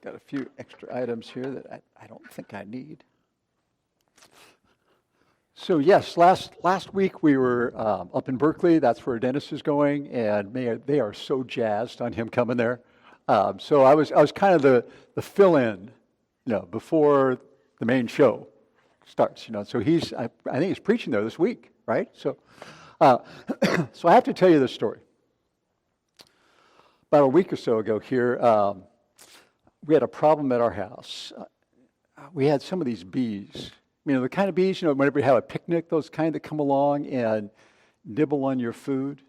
Got a few extra items here that I don't think I need. So yes, last week we were up in Berkeley. That's where Dennis is going, and they are so jazzed on him coming there. So I was kind of the fill-in, before the main show starts. So I think he's preaching there this week, right? So so I have to tell you this story. About a week or so ago here, we had a problem at our house. We had some of these bees. The kind of bees, whenever you have a picnic, those kind that come along and nibble on your food.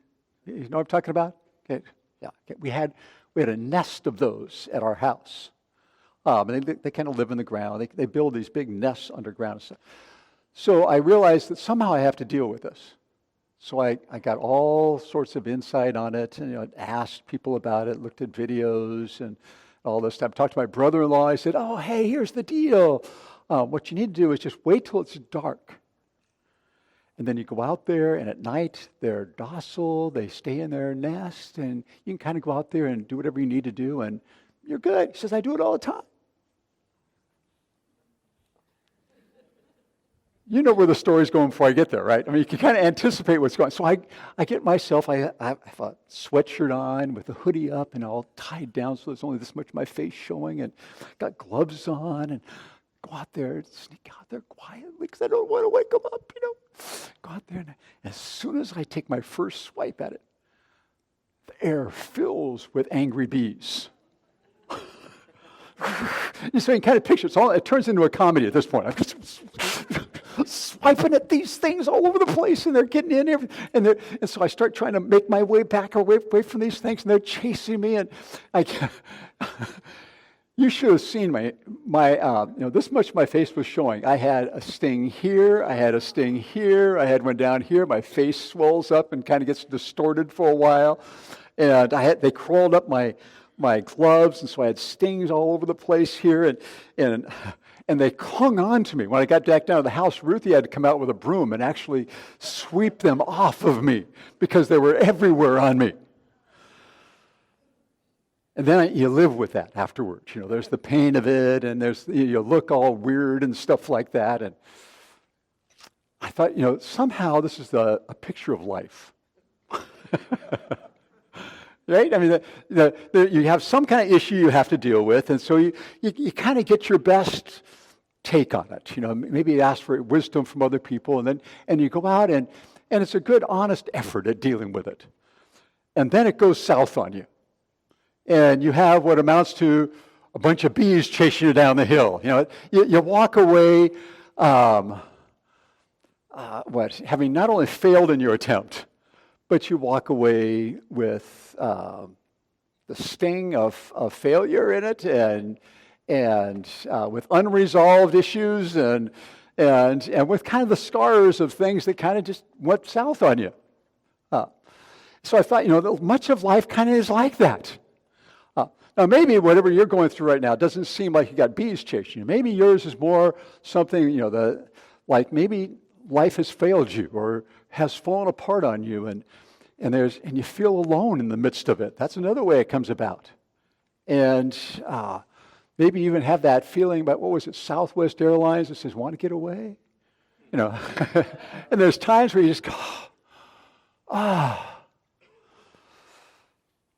You know what I'm talking about? Okay. Yeah. Okay. We had a nest of those at our house. And they kind of live in the ground. They build these big nests underground and stuff. So I realized that somehow I have to deal with this. So I got all sorts of insight on it, and asked people about it, looked at videos and all this stuff. Talked to my brother-in-law. I said, "Oh, hey, here's the deal. What you need to do is just wait till it's dark. And then you go out there, and at night, they're docile. They stay in their nest, and you can kind of go out there and do whatever you need to do, and you're good." He says, "I do it all the time." You know where the story's going before I get there, right? You can kind of anticipate what's going on. So I get myself, I have a sweatshirt on with a hoodie up and all tied down so there's only this much of my face showing, and got gloves on, and go out there, sneak out there quietly because I don't want to wake them up, Go out there, and as soon as I take my first swipe at it, the air fills with angry bees. So you can kind of picture it turns into a comedy at this point. I'm just swiping at these things all over the place, and they're getting in, and so I start trying to make my way back away from these things, and they're chasing me, and you should have seen my this much my face was showing. I had a sting here, I had a sting here, I had one down here. My face swells up and kind of gets distorted for a while, and they crawled up my gloves, and so I had stings all over the place here, and they clung on to me. When I got back down to the house, Ruthie had to come out with a broom and actually sweep them off of me because they were everywhere on me. And then you live with that afterwards. There's the pain of it, and you look all weird and stuff like that. And I thought, somehow this is a picture of life. Right? You have some kind of issue you have to deal with, and so you kind of get your best take on it. Maybe you ask for wisdom from other people, and you go out, and it's a good, honest effort at dealing with it. And then it goes south on you. And you have what amounts to a bunch of bees chasing you down the hill. You walk away, having not only failed in your attempt, but you walk away with the sting of failure in it, and with unresolved issues, and with kind of the scars of things that kind of just went south on you. So I thought, much of life kind of is like that. Now, maybe whatever you're going through right now doesn't seem like you got bees chasing you. Maybe yours is more something, like maybe life has failed you or has fallen apart on you, and you feel alone in the midst of it. That's another way it comes about. And maybe you even have that feeling about, what was it, Southwest Airlines that says, "Want to get away?" And there's times where you just go,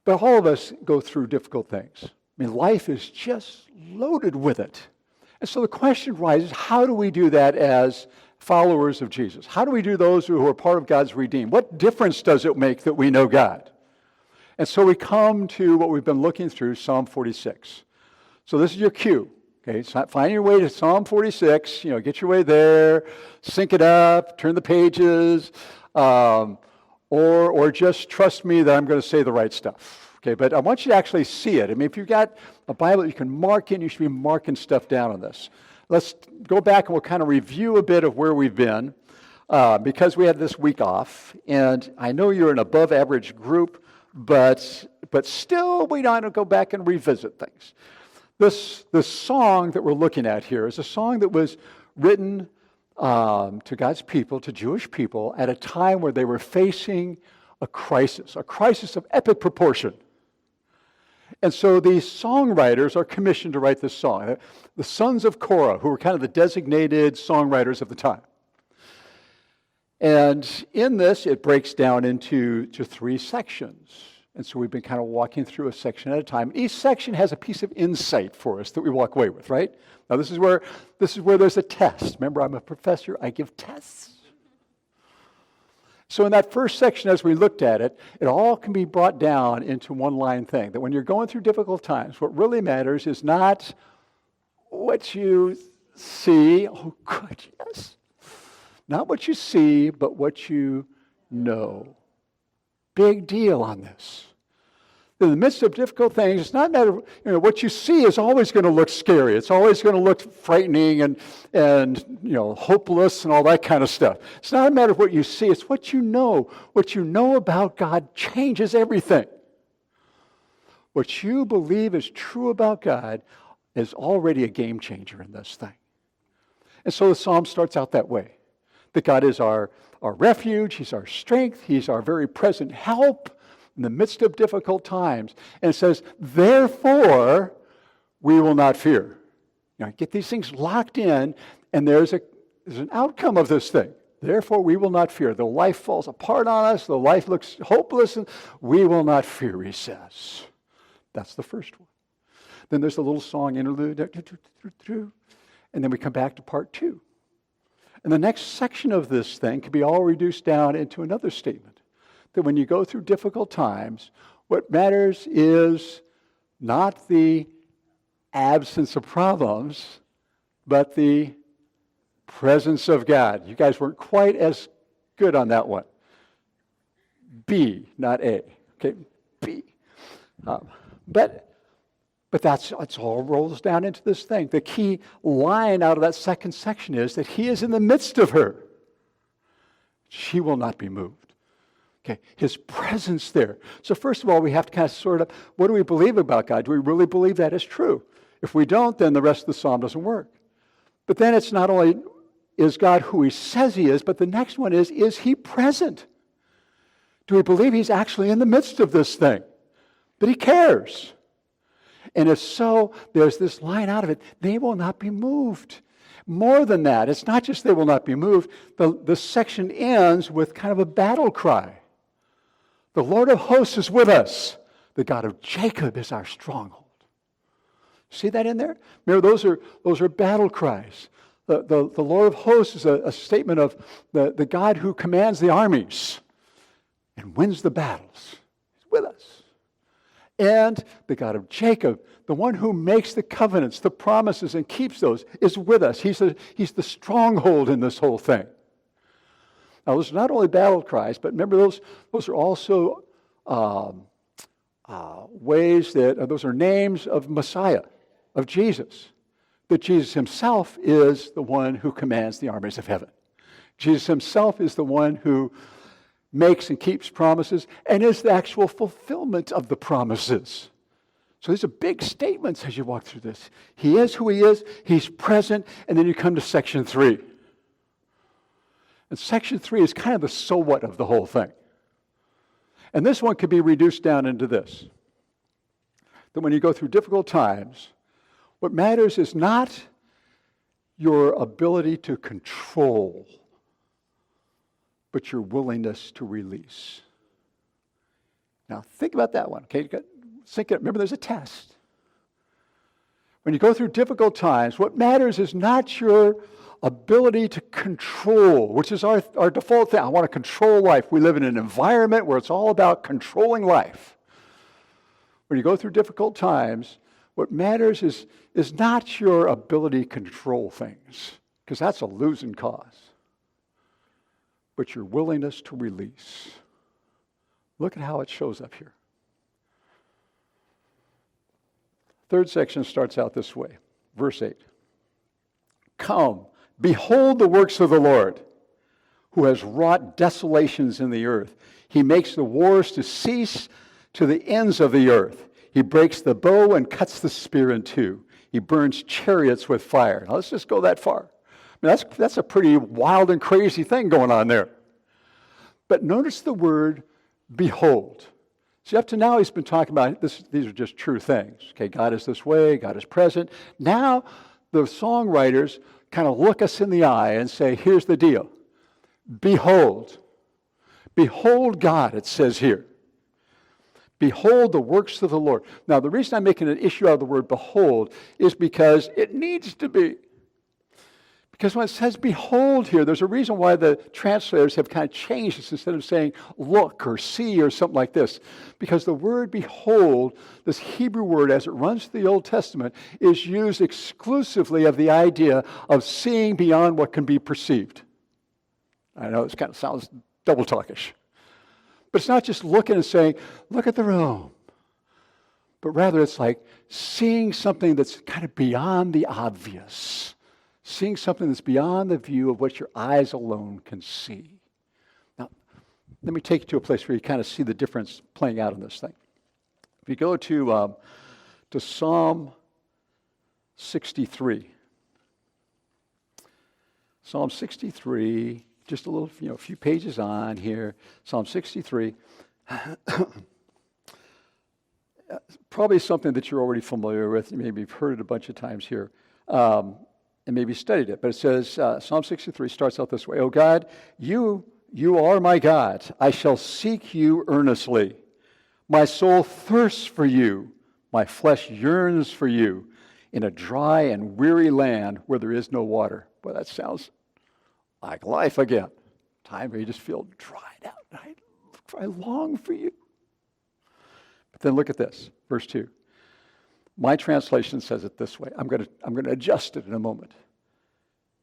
But all of us go through difficult things. Life is just loaded with it. And so the question rises, how do we do that as followers of Jesus? How do we do those who are part of God's redeemed? What difference does it make that we know God? And so we come to what we've been looking through, Psalm 46. So this is your cue. Okay, so find your way to Psalm 46. Get your way there, sync it up, turn the pages, or just trust me that I'm going to say the right stuff. Okay, but I want you to actually see it. If you've got a Bible that you can mark in, you should be marking stuff down on this. Let's go back and we'll kind of review a bit of where we've been, because we had this week off. And I know you're an above average group, but still we want to go back and revisit things. This song that we're looking at here is a song that was written to God's people, to Jewish people, at a time where they were facing a crisis of epic proportion. And so these songwriters are commissioned to write this song. The sons of Korah, who were kind of the designated songwriters of the time. And in this, it breaks down into three sections. And so we've been kind of walking through a section at a time. Each section has a piece of insight for us that we walk away with, right? Now this is where there's a test. Remember, I'm a professor, I give tests. So in that first section, as we looked at it, it all can be brought down into one line thing, that when you're going through difficult times, what really matters is not what you see. Oh, good, yes. Not what you see, but what you know. Big deal on this. In the midst of difficult things, it's not matter, what you see is always going to look scary. It's always going to look frightening and hopeless and all that kind of stuff. It's not a matter of what you see, it's what you know. What you know about God changes everything. What you believe is true about God is already a game changer in this thing. And so the psalm starts out that way. That God is our refuge, He's our strength, He's our very present help in the midst of difficult times. And it says, therefore, we will not fear. Get these things locked in, and there's an outcome of this thing. Therefore, we will not fear. The life falls apart on us, the life looks hopeless, and we will not fear, he says. That's the first one. Then there's a little song interlude, and then we come back to part 2. And the next section of this thing can be all reduced down into another statement. That when you go through difficult times, what matters is not the absence of problems, but the presence of God. You guys weren't quite as good on that one. B, not A. Okay, B. But that's all rolls down into this thing. The key line out of that second section is that He is in the midst of her. She will not be moved. Okay, His presence there. So first of all, we have to kind of sort of, what do we believe about God? Do we really believe that is true? If we don't, then the rest of the psalm doesn't work. But then it's not only is God who He says He is, but the next one is He present? Do we believe He's actually in the midst of this thing? That He cares? And if so, there's this line out of it, they will not be moved. More than that, it's not just they will not be moved. The section ends with kind of a battle cry. The Lord of hosts is with us. The God of Jacob is our stronghold. See that in there? Remember, those are battle cries. The Lord of hosts is a statement of the God who commands the armies and wins the battles. He's with us. And the God of Jacob, the one who makes the covenants, the promises, and keeps those, is with us. He's the stronghold in this whole thing. Now, those are not only battle cries, but remember, those are also ways that, those are names of Messiah, of Jesus. That Jesus Himself is the one who commands the armies of heaven. Jesus Himself is the one who makes and keeps promises, and is the actual fulfillment of the promises. So these are big statements as you walk through this. He is who He is, He's present, and then you come to section 3. And section 3 is kind of the so what of the whole thing. And this one could be reduced down into this. That when you go through difficult times, what matters is not your ability to control, but your willingness to release. Now, think about that one, okay? Remember, there's a test. When you go through difficult times, what matters is not your ability to control, which is our default thing. I want to control life. We live in an environment where it's all about controlling life. When you go through difficult times, what matters is not your ability to control things, because that's a losing cause, but your willingness to release. Look at how it shows up here. Third section starts out this way. Verse 8. Come, behold the works of the Lord, who has wrought desolations in the earth. He makes the wars to cease to the ends of the earth. He breaks the bow and cuts the spear in two. He burns chariots with fire. Now let's just go that far. I mean, that's a pretty wild and crazy thing going on there. But notice the word behold. See, up to now he's been talking about this, these are just true things. Okay, God is this way, God is present. Now the songwriters kind of look us in the eye and say, here's the deal. Behold. Behold God, it says here. Behold the works of the Lord. Now, the reason I'm making an issue out of the word behold is because it needs to be. Because when it says behold here, there's a reason why the translators have kind of changed this instead of saying look or see or something like this. Because the word behold, this Hebrew word as it runs through the Old Testament, is used exclusively of the idea of seeing beyond what can be perceived. I know this kind of sounds double talkish. But it's not just looking and saying, look at the room. But rather it's like seeing something that's kind of beyond the obvious. Seeing something that's beyond the view of what your eyes alone can see. Now, let me take you to a place where you kind of see the difference playing out in this thing. If you go to Psalm 63. Psalm 63, just a little, a few pages on here. Psalm 63. Probably something that you're already familiar with. Maybe you've heard it a bunch of times here. And maybe studied it. But it says, Psalm 63 starts out this way. O God, you are my God. I shall seek you earnestly. My soul thirsts for you. My flesh yearns for you in a dry and weary land where there is no water. Boy, that sounds like life again. Time where you just feel dried out. I long for you. But then look at this, verse 2. My translation says it this way. I'm going to adjust it in a moment.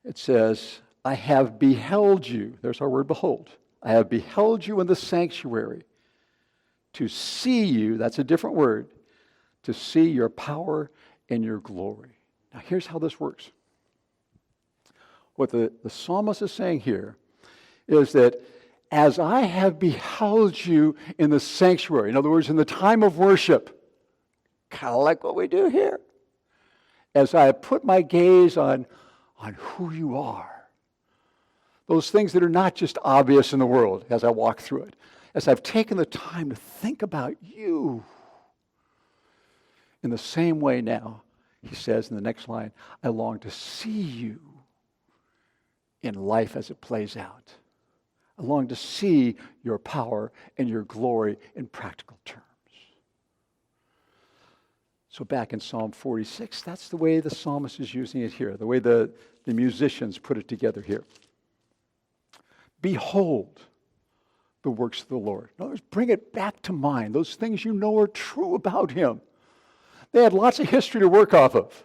It says, I have beheld you. There's our word behold. I have beheld you in the sanctuary. To see you, that's a different word. To see your power and your glory. Now here's how this works. What the psalmist is saying here is that as I have beheld you in the sanctuary, in other words, in the time of worship, kind of like what we do here. As I put my gaze on who you are, those things that are not just obvious in the world as I walk through it, as I've taken the time to think about you, in the same way now, he says in the next line, I long to see you in life as it plays out. I long to see your power and your glory in practical terms. So back in Psalm 46, that's the way the psalmist is using it here, the way the musicians put it together here. Behold the works of the Lord. In other words, bring it back to mind, those things you know are true about him. They had lots of history to work off of.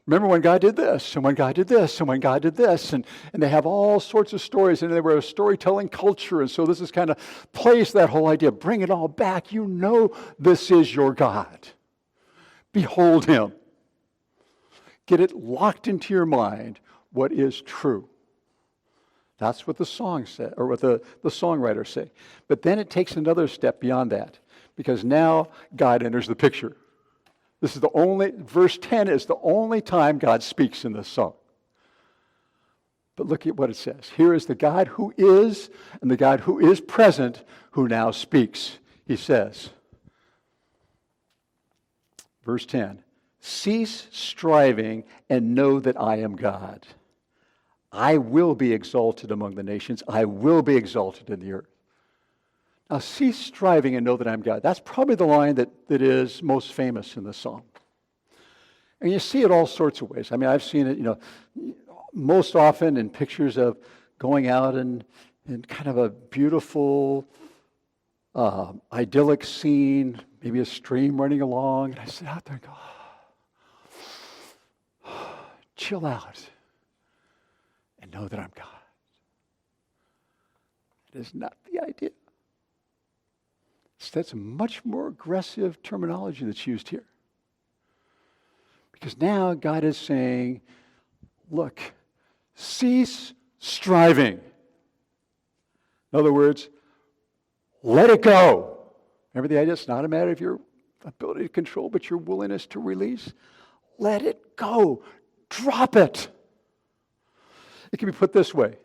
Remember when God did this, and when God did this, and when God did this, and they have all sorts of stories, and they were a storytelling culture, and so this is kind of plays that whole idea. Bring it all back. You know this is your God. Behold him. Get it locked into your mind what is true. That's what the song said, or what the songwriters say. But then it takes another step beyond that, because now God enters the picture. This is verse 10 is the only time God speaks in this song. But look at what it says. Here is the God who is, and the God who is present, who now speaks. He says, verse 10, cease striving and know that I am God. I will be exalted among the nations. I will be exalted in the earth. Now cease striving and know that I'm God. That's probably the line that is most famous in the song. And you see it all sorts of ways. I mean, I've seen it, most often in pictures of going out in kind of a beautiful, idyllic scene, maybe a stream running along, and I sit out there and go, chill out and know that I'm God. It is not the idea. That's a much more aggressive terminology that's used here. Because now God is saying, look, cease striving. In other words, let it go. Remember the idea? It's not a matter of your ability to control, but your willingness to release. Let it go. Drop it. It can be put this way.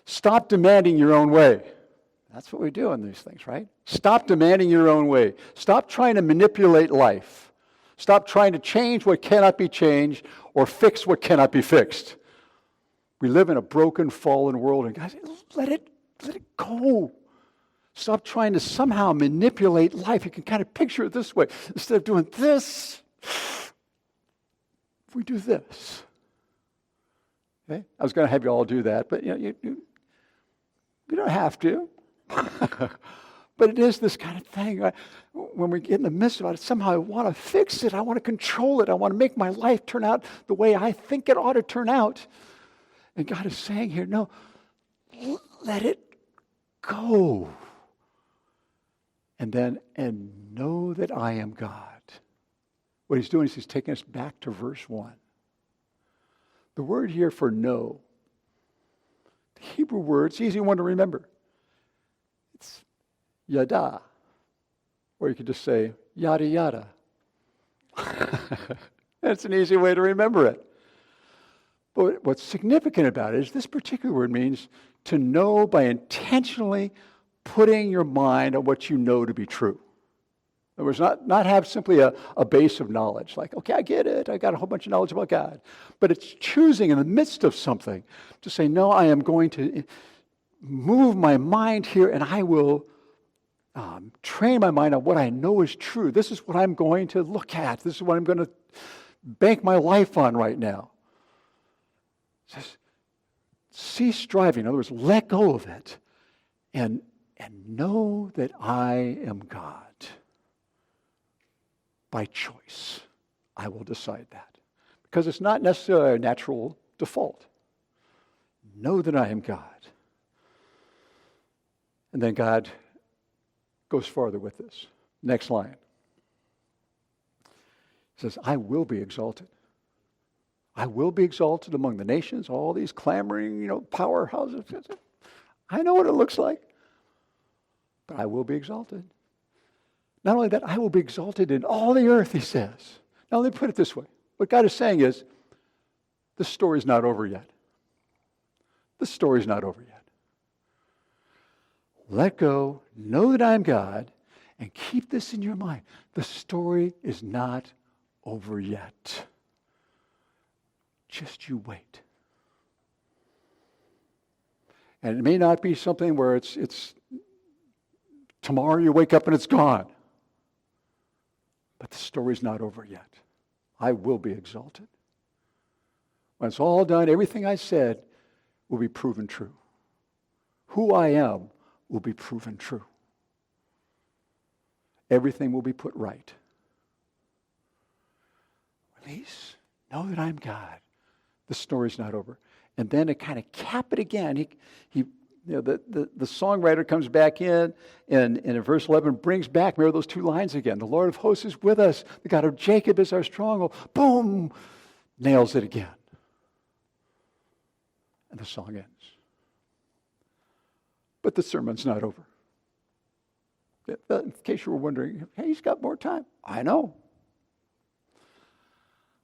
Stop demanding your own way. That's what we do in these things, right? Stop demanding your own way. Stop trying to manipulate life. Stop trying to change what cannot be changed or fix what cannot be fixed. We live in a broken, fallen world, and guys, let it go. Stop trying to somehow manipulate life. You can kind of picture it this way. Instead of doing this, we do this. Okay? I was going to have you all do that, but you don't have to. But it is this kind of thing. When we get in the midst of it, somehow I want to fix it. I want to control it. I want to make my life turn out the way I think it ought to turn out. And God is saying here, no, let it go. And know that I am God. What he's doing is he's taking us back to verse 1. The word here for know, the Hebrew word, it's an easy one to remember. It's yada. Or you could just say yada yada. That's an easy way to remember it. But what's significant about it is this particular word means to know by intentionally putting your mind on what you know to be true. In other words, not have simply a base of knowledge, like, okay, I get it, I got a whole bunch of knowledge about God. But it's choosing in the midst of something to say, no, I am going to move my mind here, and I will train my mind on what I know is true. This is what I'm going to look at. This is what I'm going to bank my life on right now. It says, cease striving. In other words, let go of it and know that I am God. By choice, I will decide that. Because it's not necessarily a natural default. Know that I am God. And then God goes farther with this. Next line. He says, I will be exalted. I will be exalted among the nations, all these clamoring, powerhouses. I know what it looks like. But I will be exalted. Not only that, I will be exalted in all the earth, he says. Now, let me put it this way. What God is saying is, the story's not over yet. The story's not over yet. Let go, know that I'm God, and keep this in your mind. The story is not over yet. Just you wait. And it may not be something where it's tomorrow you wake up and it's gone. But the story's not over yet. I will be exalted. When it's all done, everything I said will be proven true. Who I am will be proven true. Everything will be put right. Release. Know that I'm God. The story's not over. And then to kind of cap it again, the songwriter comes back in verse 11 brings back, remember those two lines again. The Lord of hosts is with us. The God of Jacob is our stronghold. Boom! Nails it again. And the song ends. But the sermon's not over. In case you were wondering, hey, he's got more time. I know.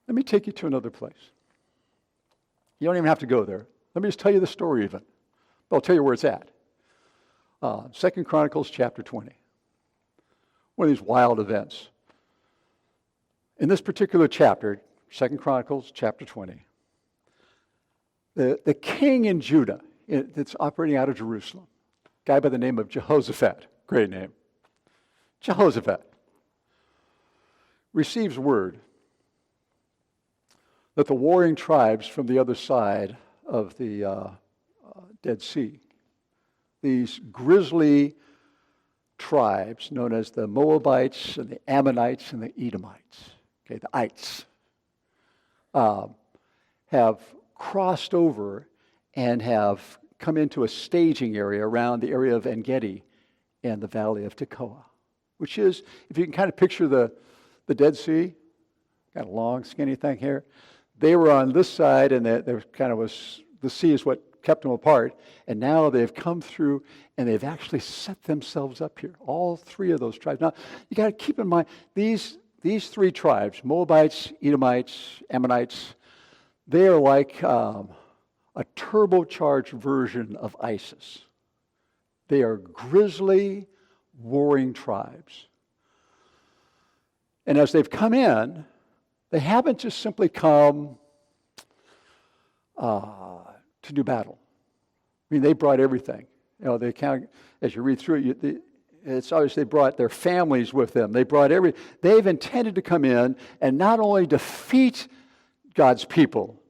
Let me take you to another place. You don't even have to go there. Let me just tell you the story even. But I'll tell you where it's at. 2 Chronicles chapter 20. One of these wild events. In this particular chapter, 2 Chronicles chapter 20, the king in Judah, that's operating out of Jerusalem, a guy by the name of Jehoshaphat, great name, Jehoshaphat, receives word that the warring tribes from the other side of the Dead Sea, these grisly tribes known as the Moabites and the Ammonites and the Edomites, okay, the ites, have crossed over and have come into a staging area around the area of En-Gedi and the valley of Tekoa, which is, if you can kind of picture the Dead Sea, got a long skinny thing here, they were on this side, and there kind of was, the sea is what kept them apart, and now they've come through and they've actually set themselves up here. All three of those tribes. Now, you got to keep in mind, these three tribes, Moabites, Edomites, Ammonites, they are like a turbocharged version of ISIS. They are grisly, warring tribes. And as they've come in, they haven't just simply come to do battle. I mean, they brought everything. They as you read through it, it's obvious they brought their families with them. They've intended to come in and not only defeat God's people,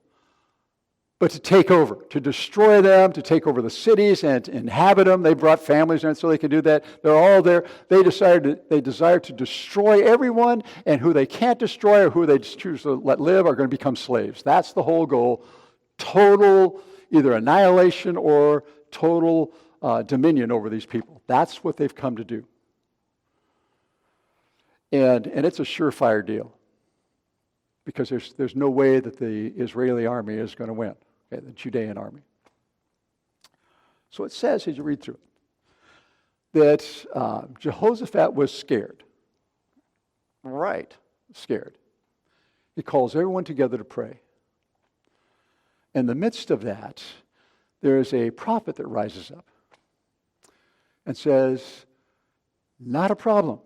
but to take over, to destroy them, to take over the cities and to inhabit them. They brought families in so they could do that. They're all there. They desire to destroy everyone, and who they can't destroy or who they choose to let live are going to become slaves. That's the whole goal. Total either annihilation or total dominion over these people. That's what they've come to do. And it's a surefire deal, because there's no way that the Israeli army is going to win, okay, the Judean army. So it says, as you read through it, that Jehoshaphat was scared. Right, scared. He calls everyone together to pray. In the midst of that, there is a prophet that rises up and says, not a problem.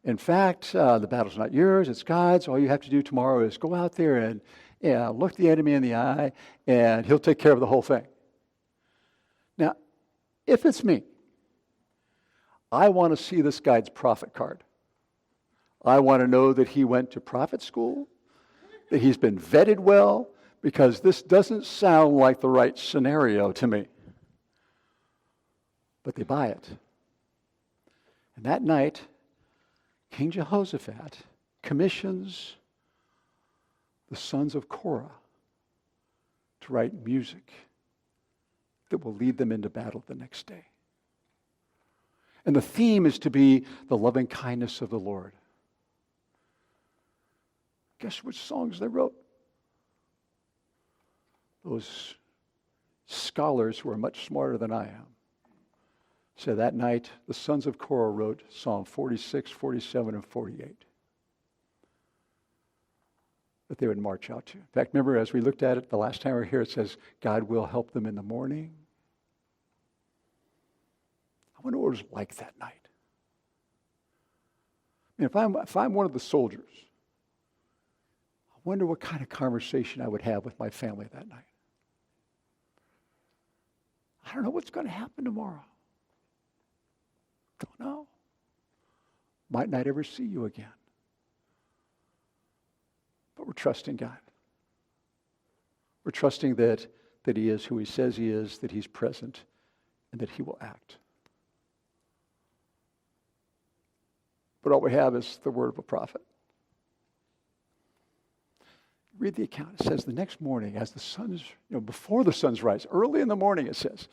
In fact, the battle's not yours, it's God's. All you have to do tomorrow is go out there and look the enemy in the eye, and he'll take care of the whole thing. Now, if it's me, I want to see this guy's prophet card. I want to know that he went to prophet school, that he's been vetted well, because this doesn't sound like the right scenario to me. But they buy it. And that night, King Jehoshaphat commissions the sons of Korah to write music that will lead them into battle the next day. And the theme is to be the loving kindness of the Lord. Guess which songs they wrote? Those scholars who are much smarter than I am. So that night, the sons of Korah wrote Psalm 46, 47, and 48 that they would march out to. In fact, remember, as we looked at it the last time we were here, it says, God will help them in the morning. I wonder what it was like that night. I mean, if I'm one of the soldiers, I wonder what kind of conversation I would have with my family that night. I don't know what's going to happen tomorrow. Don't know. Might not ever see you again. But we're trusting God. We're trusting that He is who He says He is, that He's present, and that He will act. But all we have is the word of a prophet. Read the account. It says the next morning, as the sun's, before the sun's rise, early in the morning, it says,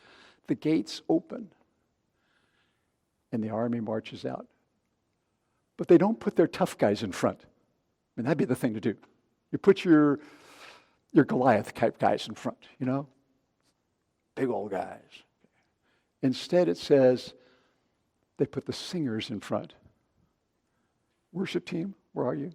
the gates open and the army marches out. But they don't put their tough guys in front. I mean, that'd be the thing to do. You put your Goliath type guys in front, big old guys. Instead, it says they put the singers in front. Worship team, where are you?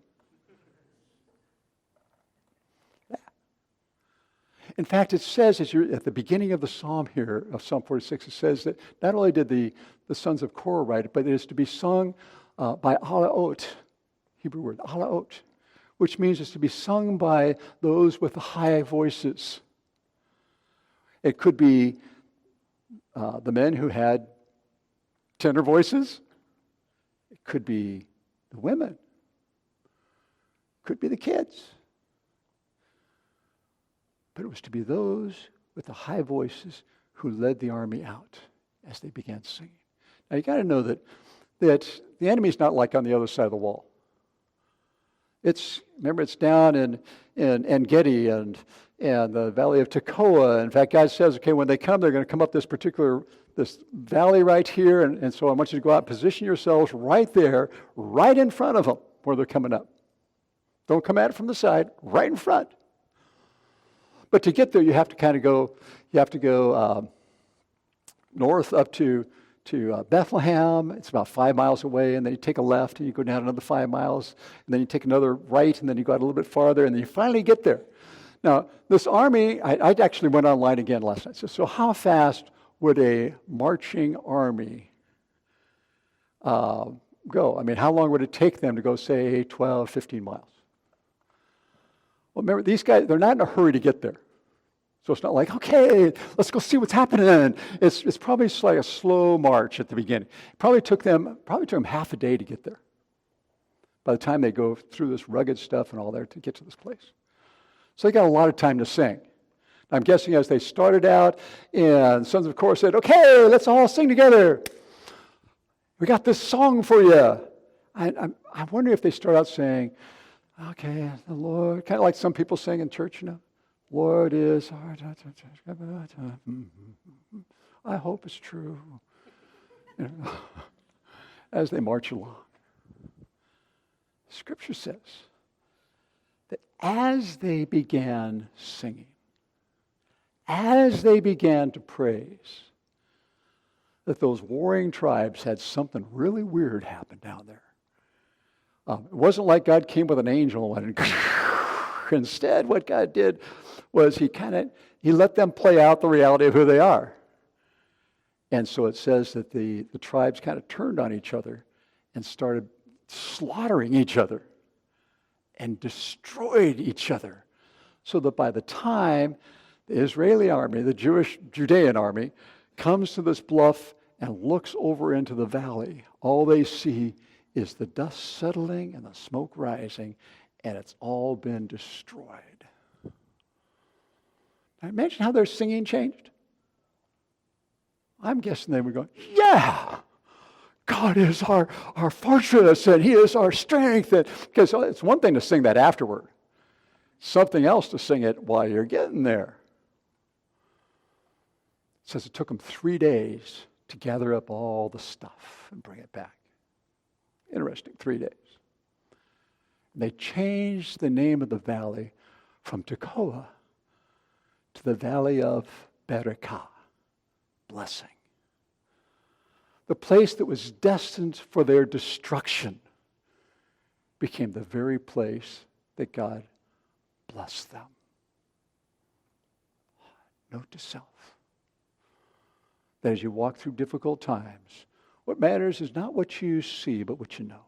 In fact, it says, as you're at the beginning of the psalm here, of Psalm 46, it says that not only did the sons of Korah write it, but it is to be sung by alaot, Hebrew word, alaot, which means it's to be sung by those with the high voices. It could be the men who had tenor voices. It could be the women. It could be the kids. But it was to be those with the high voices who led the army out as they began singing. Now you got to know that the enemy's not like on the other side of the wall. It's down in En-Gedi and the valley of Tekoa. In fact, God says, okay, when they come, they're going to come up this valley right here, and so I want you to go out and position yourselves right there, right in front of them where they're coming up. Don't come at it from the side, right in front. But to get there, you have to kind of go. You have to go north up to Bethlehem. It's about 5 miles away, and then you take a left, and you go down another 5 miles, and then you take another right, and then you go out a little bit farther, and then you finally get there. Now, this army, I actually went online again last night. So how fast would a marching army go? I mean, how long would it take them to go, say, 12, 15 miles? Well, remember, these guys, they're not in a hurry to get there. So it's not like, okay, let's go see what's happening. It's probably just like a slow march at the beginning. It probably took them half a day to get there. By the time they go through this rugged stuff and all there to get to this place. So they got a lot of time to sing. I'm guessing as they started out, and Sons of Korch said, okay, let's all sing together. We got this song for you. I'm wondering if they start out saying, okay, the Lord, kind of like some people sing in church, Lord is our, I hope it's true. As they march along. Scripture says that as they began singing, as they began to praise, that those warring tribes had something really weird happen down there. It wasn't like God came with an angel and instead what God did was he let them play out the reality of who they are. And so it says that the tribes kind of turned on each other and started slaughtering each other and destroyed each other. So that by the time the Israeli army, the Judean army, comes to this bluff and looks over into the valley, all they see is the dust settling and the smoke rising, and it's all been destroyed. Now imagine how their singing changed. I'm guessing they would go, yeah, God is our fortress, and he is our strength. Because it's one thing to sing that afterward. Something else to sing it while you're getting there. It says it took them 3 days to gather up all the stuff and bring it back. Interesting, 3 days. They changed the name of the valley from Tekoa to the valley of Berekah, blessing. The place that was destined for their destruction became the very place that God blessed them. Note to self that as you walk through difficult times, what matters is not what you see, but what you know.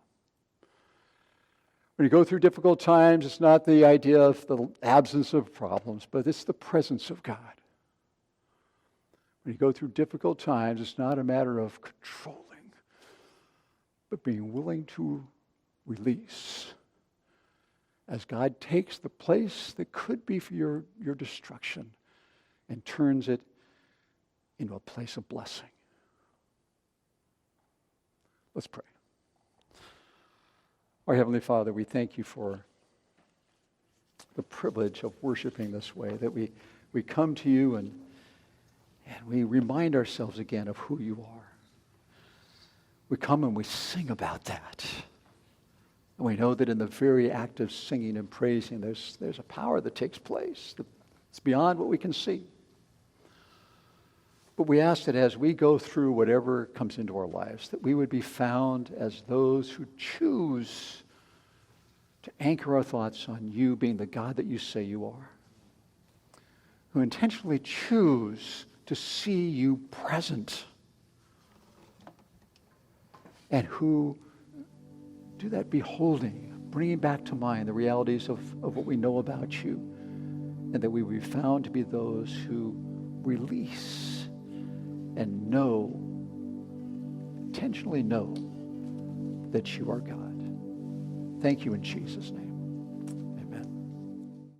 When you go through difficult times, it's not the idea of the absence of problems, but it's the presence of God. When you go through difficult times, it's not a matter of controlling, but being willing to release. As God takes the place that could be for your destruction and turns it into a place of blessing. Let's pray. Our Heavenly Father, we thank you for the privilege of worshiping this way, that we come to you and we remind ourselves again of who you are. We come and we sing about that. And we know that in the very act of singing and praising, there's a power that takes place. It's beyond what we can see. But we ask that as we go through whatever comes into our lives, that we would be found as those who choose to anchor our thoughts on you being the God that you say you are, who intentionally choose to see you present, and who do that beholding, bringing back to mind the realities of what we know about you, and that we will be found to be those who release and know, intentionally know, that you are God. Thank you in Jesus' name.